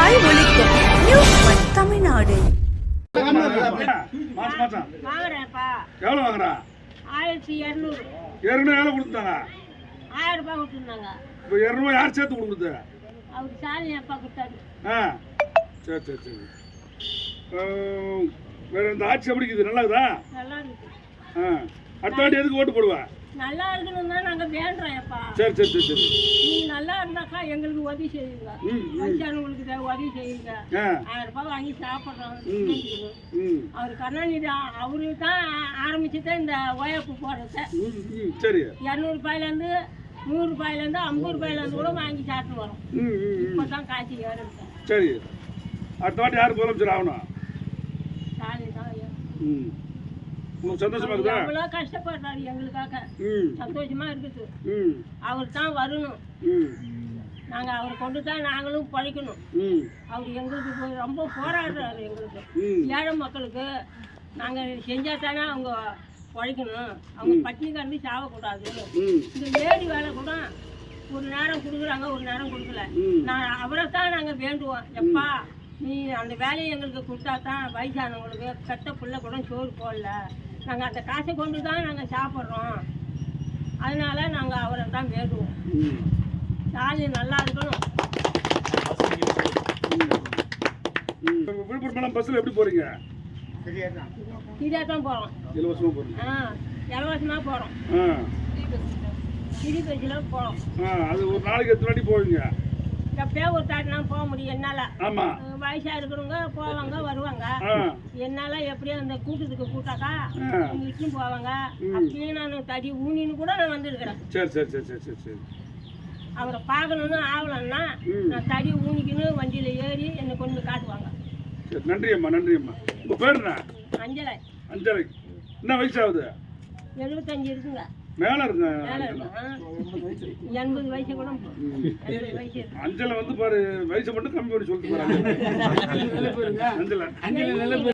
உங்களுக்காய் ஒலிக்கும் news one Tamil Nadu. வாங்குறேன்ப்பா. எவ்வளவு வாங்குறா? 1200. 200 எவ்வளவு கொடுத்தாங்க? 1000 ரூபாய் கொடுத்துருந்தாங்க. இப்போ 200 யார் சேர்த்து கொடுக்குது? அவருக்கு சாலி அப்பா கொடுத்தாரு. சரி சரி சரி. வேற இந்த ஆட்சி எப்படி இருக்குது? நல்லா இருக்குதா? நல்லா இருக்கு. அடுத்த வாட்டி எதுக்கு ஓட்டு போடுவா? நல்லா இருக்கணும் தான் நாங்கள் வேண்டுறோம் அப்பா. சரி சரி சரி சரி. நீங்க நல்லா இருந்தாக்கா எங்களுக்கு உதவி செய்யுங்க. வயசானவங்களுக்கு உதவி செய்யுங்க. 1000 ரூபாய் வாங்கி சாப்பிட்றோம். அவர் கருணாநிதி அவரு தான் ஆரம்பிச்சுதான் இந்த ஓயப்பு போடுறத. சரி. 200 ரூபாயிலேருந்து 100 ரூபாயிலேருந்து 50 ரூபாயிலேருந்து கூட வாங்கி சாப்பிட்டு வரோம். இப்போதான் காய்ச்சி ஏறுது. சரி. அடுத்த வாட்டி யார் முதலமைச்சர் ஆகணும்? சாலி தான். உங்களுக்கு சந்தோஷமா இருக்குதா? எவ்வளோ கஷ்டப்படுறாரு எங்களுக்காக. சந்தோஷமா இருக்குது. அவர் தான் வரணும். நாங்க அவரை கொண்டு தான் நாங்களும் பழிக்கணும். அவர் எங்களுக்கு ரொம்ப போராடுறாரு. எங்களுக்கு ஏழை மக்களுக்கு நாங்க செஞ்சா தானே அவங்க பழிக்கணும். அவங்க பட்டினி கண்டு சாவக்கூடாது. இந்த லேடி வேலை கூட ஒரு நேரம் கொடுக்குறாங்க, ஒரு நேரம் கொடுக்கல. அவரை தான் நாங்க வேண்டுவோம். எப்பா நீ அந்த வேலையை எங்களுக்கு கொடுத்தா தான் வயசானவங்களுக்கு கட்ட பிள்ளை கூட சோறு போடல. நாங்கள் அந்த காசை கொண்டு தான் நாங்கள் சாப்பிட்றோம். அதனால நாங்கள் அவரை தான் வேண்டுவோம். சாலி நல்லா இருக்கணும். விழுப்புரம் பஸ்ஸில் எப்படி போறீங்க? சரியாக தான் போகிறோம். இலவசமாக போகிறோம். இலவசமாக போகிறோம். சிறி பஸ்ஸில் போகிறோம். அது ஒரு நாளைக்கு எத்தனை வாட்டி போவீங்க? எப்பயோ ஒரு தாட்டினா போக முடியும் என்னால். ஆமாம். வயசாக இருக்கிறவங்க போவாங்க வருவாங்க. என்னால் எப்படியோ அந்த கூட்டத்துக்கு கூட்டாக்கா இட்டும் போவாங்க. அப்படியே நான் தடி ஊனின்னு கூட நான் வந்துருக்கிறேன். சரி சரி சரி சரி சரி சரி. அவரை பார்க்கணுன்னு ஆகலன்னா நான் தடி ஊனிக்கின்னு வண்டியில் ஏறி என்னை கொண்டு காட்டுவாங்க. சரி நன்றி அம்மா நன்றி அம்மா. உங்கள் பேர் என்ன? அஞ்சலை. அஞ்சலை. என்ன வயசாகுது? 75 இருக்குங்க. மேலே இருக்கு. 80 வயசு கூட. அஞ்சலை வந்து பாரு வயசை மட்டும் கம்மி பண்ணி சொல்லிட்டு போறாங்க. அஞ்சலை